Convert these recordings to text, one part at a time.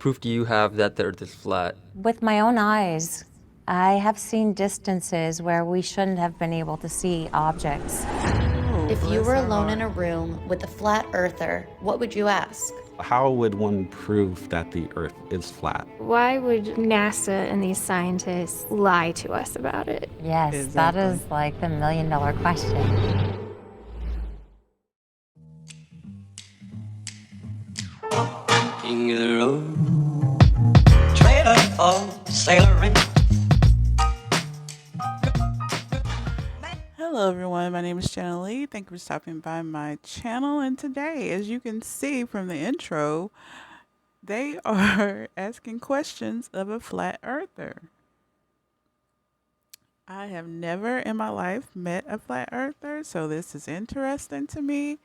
proof do you have that the Earth is flat? With my own eyes, I have seen distances where we shouldn't have been able to see objects. If you were alone in a room with a flat earther, what would you ask? How would one prove that the Earth is flat? Why would NASA and these scientists lie to us about it? Yes, Exactly. that is like the million-dollar question. King of the road, trailer for sailoring. Hello everyone, my name is Jana Leigh. Thank you for stopping by my channel. And today, as you can see from the intro, they are asking questions of a flat earther. I have never in my life met a flat earther, so this is interesting to me.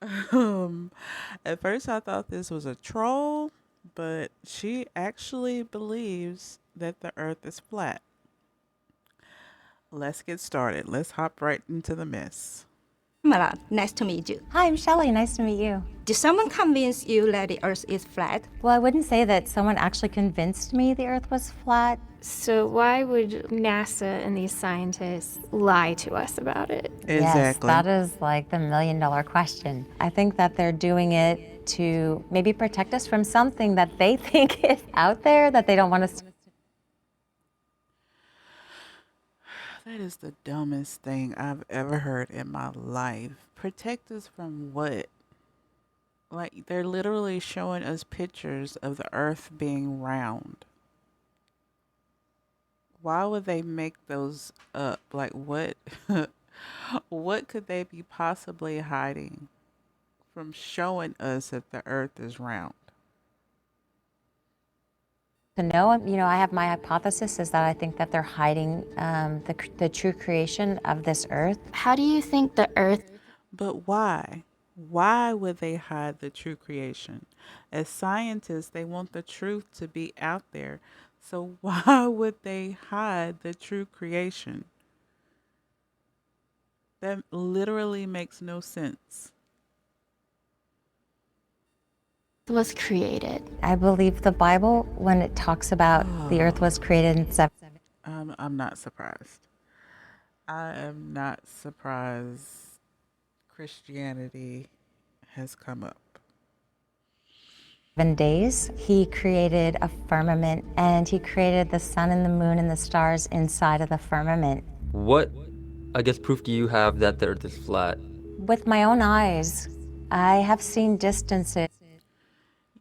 At first I thought this was a troll, but she actually believes that the earth is flat. Let's get started. Let's hop right into the mess. Mala, nice to meet you. Hi, I'm Shelley. Nice to meet you. Did someone convince you that the Earth is flat? Well, I wouldn't say that someone actually convinced me the Earth was flat. So why would NASA and these scientists lie to us about it? Exactly. Yes, that is like the million-dollar question. I think that they're doing it to maybe protect us from something that they think is out there that they don't want us to. That is the dumbest thing I've ever heard in my life. Protect us from what? Like, they're literally showing us pictures of the earth being round. Why would they make those up? Like, what? What could they be possibly hiding from showing us that the earth is round? know. I have my hypothesis is that I think that they're hiding the true creation of this Earth. How do you think the Earth? But why? Why would they hide the true creation? As scientists, they want the truth to be out there. So why would they hide the true creation? That literally makes no sense. Was created. I believe the Bible when it talks about the Earth was created in 7 I'm not surprised. I am not surprised Christianity has come up. days. He created a firmament, and he created the sun and the moon and the stars inside of the firmament. What, proof do you have that the Earth is flat? With my own eyes, I have seen distances.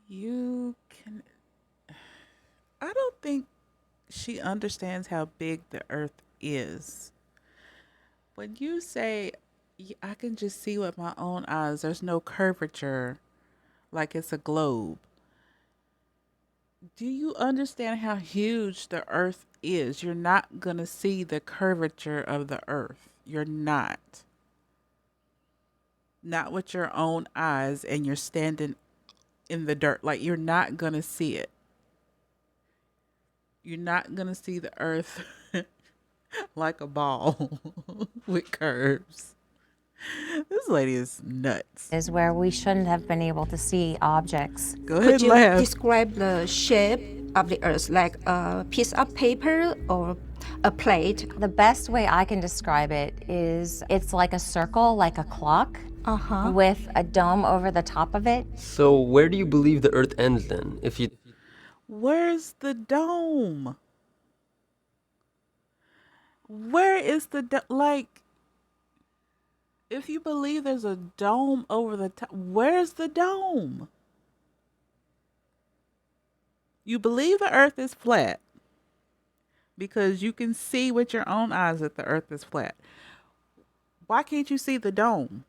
You can. I don't think she understands how big the earth is. When you say, I can just see with my own eyes, there's no curvature, like it's a globe. Do you understand how huge the earth is? You're not going to see the curvature of the earth. You're not. Not with your own eyes, and you're standing in the dirt. Like, you're not going to see it. You're not going to see the earth like a ball with curves. This lady is nuts. Is where we shouldn't have been able to see objects. Go ahead Could and you laugh. describe the shape of the Earth, like a piece of paper or a plate? The best way I can describe it is it's like a circle, like a clock, with a dome over the top of it. So where do you believe the Earth ends then? Where's the dome? Where is the like? If you believe there's a dome over the top, where's the dome? You believe the earth is flat because you can see with your own eyes that the earth is flat. Why can't you see the dome?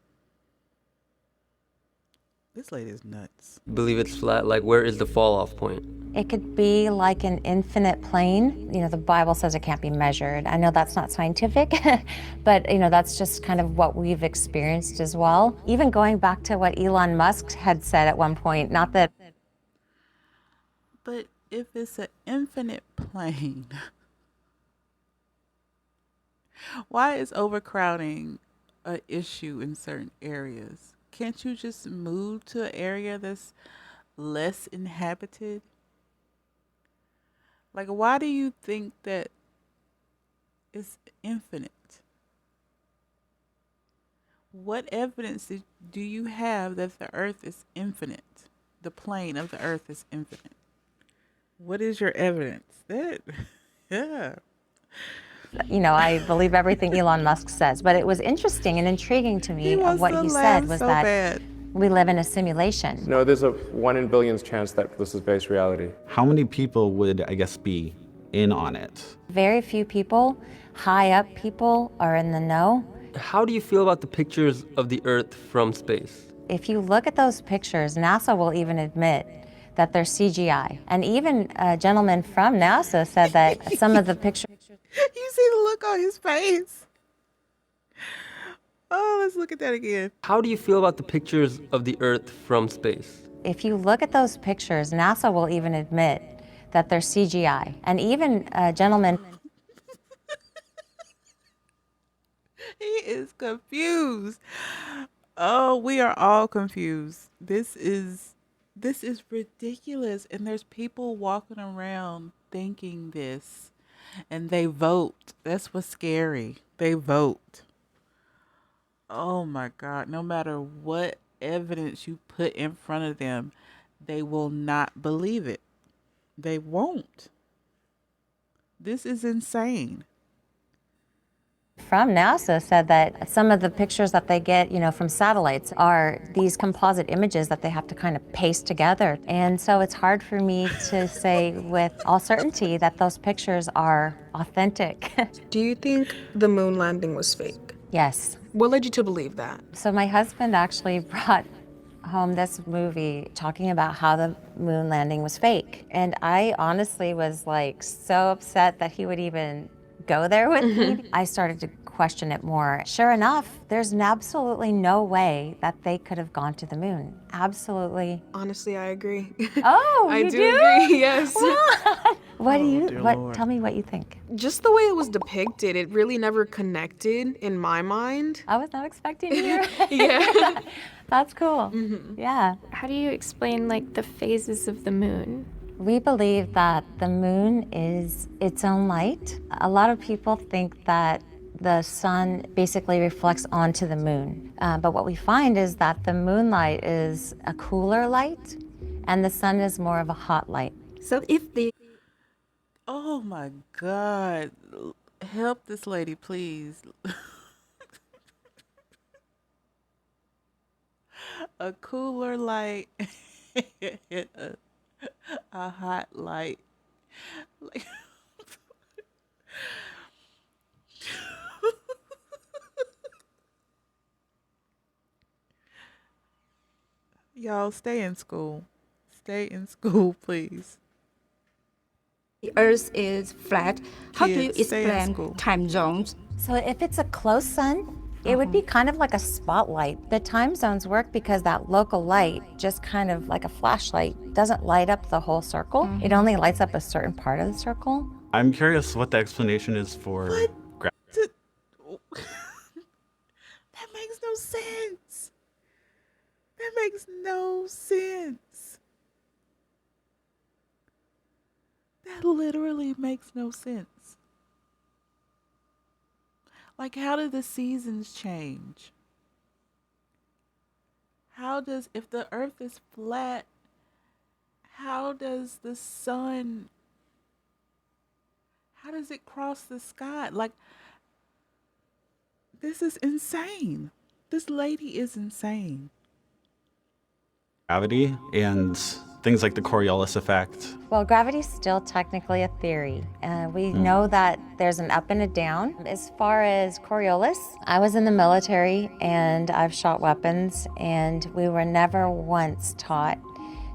This lady is nuts. Believe it's flat, like where is the fall off point? It could be like an infinite plane. The Bible says it can't be measured. I know that's not scientific, but that's just kind of what we've experienced as well. Even going back to what Elon Musk had said at one point, not that. But if it's an infinite plane, why is overcrowding an issue in certain areas? Can't you just move to an area that's less inhabited? Like, why do you think that it's infinite? What evidence do you have that the earth is infinite? The plane of the earth is infinite. What is your evidence? That, yeah. You know, I believe everything Elon Musk says, but it was interesting and intriguing to me of what he said was that we live in a simulation. No, there's a 1 in billions chance that this is based reality. How many people would, I guess, be in on it? Very few people, high up people, are in the know. How do you feel about the pictures of the Earth from space? If you look at those pictures, NASA will even admit that they're CGI. And even a gentleman from NASA said that some of the pictures... You see the look on his face? Oh, let's look at that again. How do you feel about the pictures of the Earth from space? If you look at those pictures, NASA will even admit that they're CGI. And even a gentleman... He is confused. Oh, we are all confused. This is ridiculous. And there's people walking around thinking this. And they vote. That's what's scary. They vote. Oh my God. No matter what evidence you put in front of them, they will not believe it. They won't. This is insane. From NASA said that some of the pictures that they get, you know, from satellites are these composite images that they have to kind of paste together. And so it's hard for me to say with all certainty that those pictures are authentic. Do you think the moon landing was fake? Yes. What led you to believe that? So my husband actually brought home this movie talking about how the moon landing was fake. And I honestly was like so upset that he would even go there with me. I started to question it more. Sure enough, there's absolutely no way that they could have gone to the moon. Absolutely. Honestly, I agree. Oh, I you do agree, yes. What do you, tell me what you think. Just the way it was depicted, it really never connected in my mind. I was not expecting to hear. Yeah. That's cool. Yeah. How do you explain like the phases of the moon? We believe that the moon is its own light. A lot of people think that the sun basically reflects onto the moon. But what we find is that the moonlight is a cooler light and the sun is more of a hot light. So if the Oh my God. Help this lady, please. A cooler light. A hot light. Like y'all stay in school. Stay in school, please. the Earth is flat, how do you Kids, stay in explain school. time zones? So if it's a close sun, it would be kind of like a spotlight. The time zones work because that local light, just kind of like a flashlight, doesn't light up the whole circle. It only lights up a certain part of the circle. I'm curious what the explanation is for gravity. That makes no sense. That makes no sense. That literally makes no sense. Like, how do the seasons change? How does, if the earth is flat, how does the sun, how does it cross the sky? Like, this is insane. This lady is insane. Gravity and things like the Coriolis effect. Well, gravity's still technically a theory. We know that there's an up and a down. As far as Coriolis, I was in the military and I've shot weapons, and we were never once taught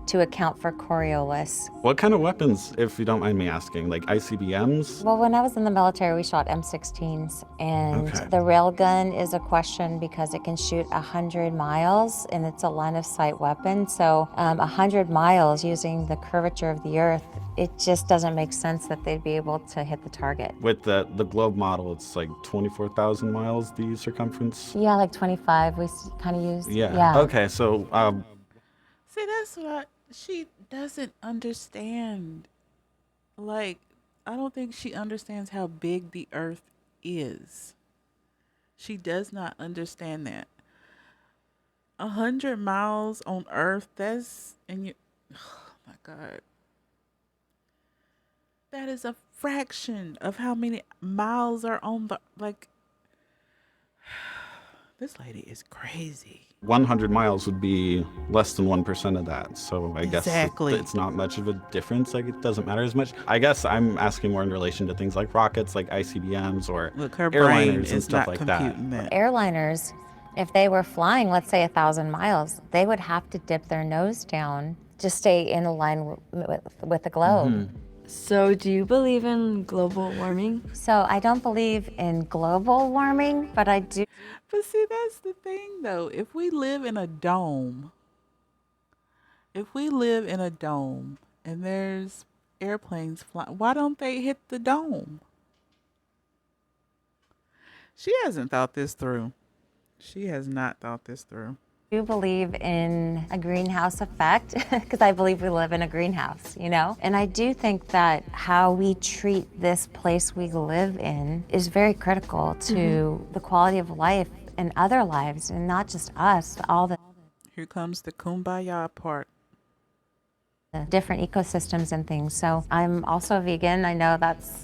to account for Coriolis. What kind of weapons, if you don't mind me asking? Like ICBMs? Well, when I was in the military, we shot M16s, and Okay. the railgun is a question because it can shoot 100 miles, and it's a line-of-sight weapon. So 100 miles using the curvature of the Earth, it just doesn't make sense that they'd be able to hit the target. With the globe model, it's like 24,000 miles, the circumference? Yeah, like 25 we kind of used. Yeah. Okay, so See, She doesn't understand. Like, I don't think she understands how big the earth is. She does not understand that. 100 miles on earth, that's, and you, oh my God. That is a fraction of how many miles are on the, like, this lady is crazy. 100 miles would be less than 1% of that. So I guess Exactly. it's not much of a difference. Like, it doesn't matter as much. I guess I'm asking more in relation to things like rockets, like ICBMs or Look, her brain airliners and is stuff not like that. computing that. Airliners, if they were flying, let's say 1,000 miles, they would have to dip their nose down to stay in line with the globe. So do you believe in global warming? So I don't believe in global warming, but I do. But see, that's the thing though. If we live in a dome, and there's airplanes flying, why don't they hit the dome? She hasn't thought this through. She has not thought this through. I do believe in a greenhouse effect because I believe we live in a greenhouse, you know? And I do think that how we treat this place we live in is very critical to the quality of life in other lives, and not just us, all the Here comes the kumbaya part. different ecosystems and things. So I'm also a vegan. I know that's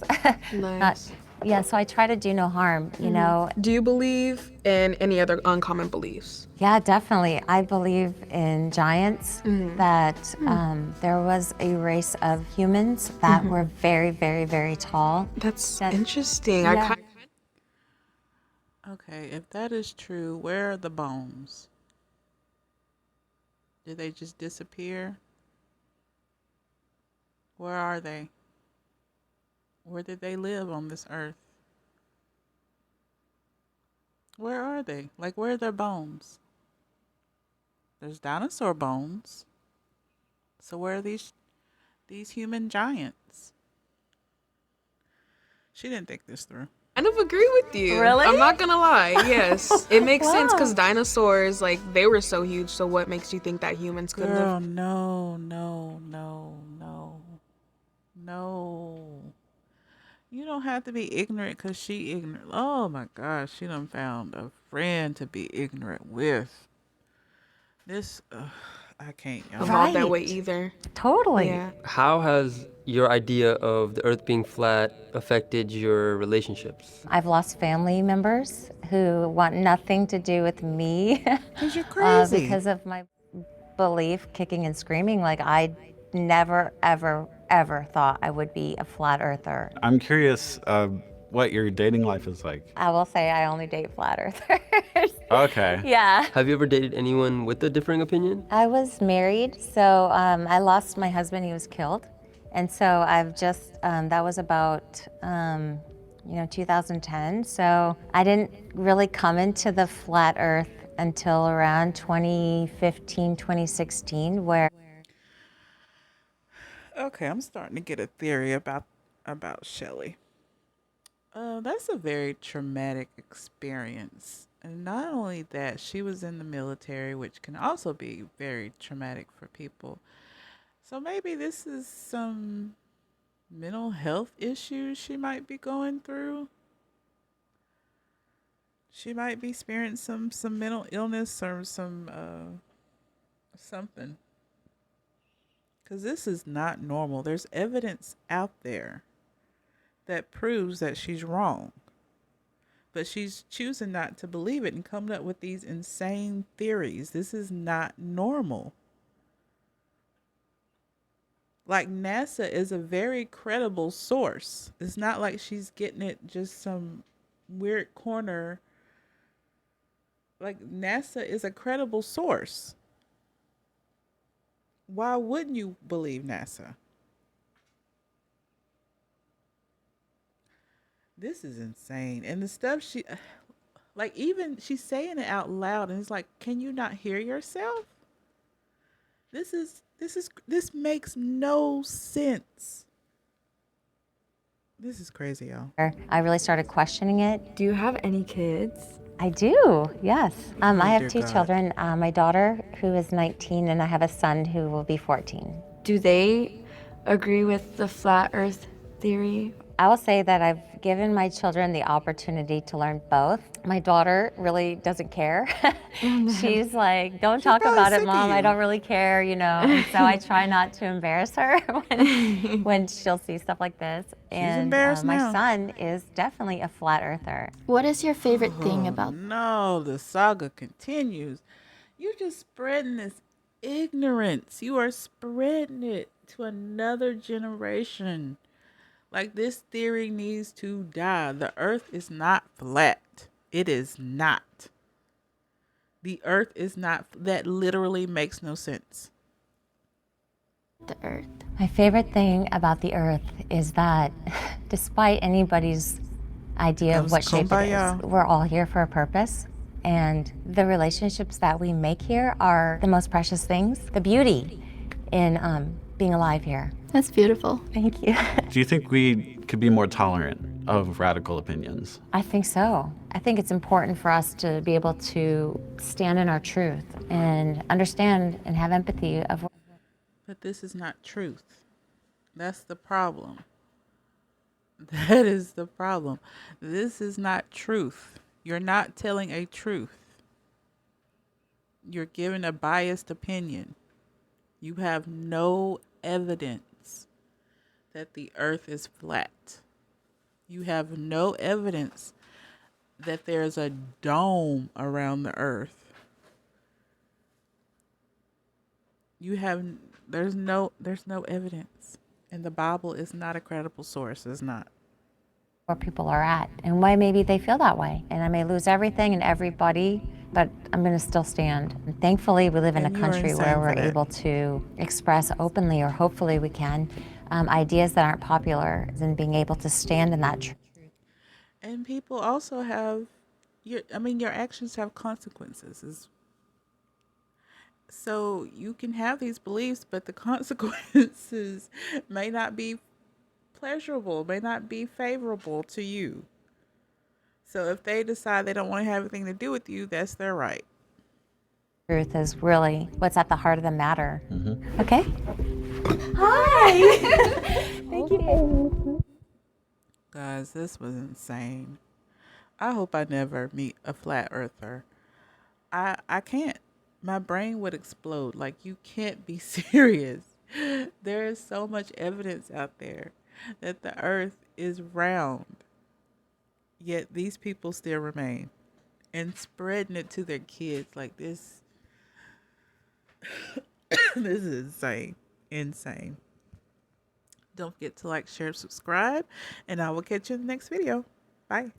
not, Nice. yeah, so I try to do no harm, you know? Do you believe in any other uncommon beliefs? Yeah, definitely. I believe in giants, that there was a race of humans that were very, very, very tall. That's That- interesting. Yeah. Okay, if that is true, where are the bones? Did they just disappear? Where are they? Where did they live on this earth? Where are they? Like, where are their bones? There's dinosaur bones. So where are these human giants? She didn't think this through. I kind of agree with you. Really? I'm not gonna lie. Yes, it makes sense Wow. because dinosaurs, like, they were so huge. So what makes you think that humans couldn't Girl, have? no. You don't have to be ignorant because she ignorant. Oh my gosh, she done found a friend to be ignorant with. This, I can't, y'all. I'm not that way Right. either. Totally. Yeah. How has your idea of the earth being flat affected your relationships? I've lost family members who want nothing to do with me Because you're crazy. because of my belief, kicking and screaming. Like, I never, ever, ever thought I would be a flat earther. I'm curious what your dating life is like. I will say I only date flat earthers. Okay. Yeah. Have you ever dated anyone with a differing opinion? I was married, so I lost my husband. He was killed. And so I've just, that was about, 2010. So I didn't really come into the flat earth until around 2015, 2016, where Okay, I'm starting to get a theory about Shelley. That's a very traumatic experience. And not only that, she was in the military, which can also be very traumatic for people. So maybe this is some mental health issues she might be going through. She might be experiencing some mental illness or some something. Because this is not normal. There's evidence out there that proves that she's wrong. But she's choosing not to believe it and coming up with these insane theories. This is not normal. Like, NASA is a very credible source. It's not like she's getting it just some weird corner. Like, NASA is a credible source. Why wouldn't you believe NASA? This is insane. And the stuff she, like, even she's saying it out loud and it's like, can you not hear yourself? This makes no sense. This is crazy, y'all. I really started questioning it. Do you have any kids? I do, yes. I have dear 2 God. children, my daughter who is 19 and I have a son who will be 14. Do they agree with the flat earth theory? I will say that I've given my children the opportunity to learn both. My daughter really doesn't care. She's like, don't talk probably about it, sick of Mom. I you. don't really care, And so I try not to embarrass her when she'll see stuff like this. And embarrassed my now. son is definitely a flat earther. What is your favorite thing about No, the saga continues. You're just spreading this ignorance. You are spreading it to another generation. Like, this theory needs to die. The earth is not flat. It is not. The earth is not. That literally makes no sense. the earth? My favorite thing about the earth is that despite anybody's idea of what shape it Kumbaya. is, we're all here for a purpose. And the relationships that we make here are the most precious things, the beauty in being alive here. That's beautiful. Thank you. Do you think we could be more tolerant of radical opinions? I think so. I think it's important for us to be able to stand in our truth and understand and have empathy of. But this is not truth. That's the problem. That is the problem. This is not truth. You're not telling a truth. You're giving a biased opinion. You have no evidence that the earth is flat. You have no evidence that there's a dome around the earth. There's no evidence. And the Bible is not a credible source. It's not. Where people are at and why maybe they feel that way. And I may lose everything and everybody, but I'm going to still stand. And thankfully, we live in a And you are country insane where for we're that. able to express openly, or hopefully we can, ideas that aren't popular, and being able to stand in that truth. And people also have your actions have consequences. So you can have these beliefs, but the consequences may not be pleasurable, may not be favorable to you. So if they decide they don't want to have anything to do with you, that's their right. Truth is really what's at the heart of the matter. Mm-hmm. Okay? Hi! Thank you. Guys, this was insane. I hope I never meet a flat earther. I can't. My brain would explode. Like, you can't be serious. There is so much evidence out there that the earth is round. Yet these people still remain. And spreading it to their kids like this. This is insane. Insane. Don't forget to like, share, subscribe. And I will catch you in the next video. Bye.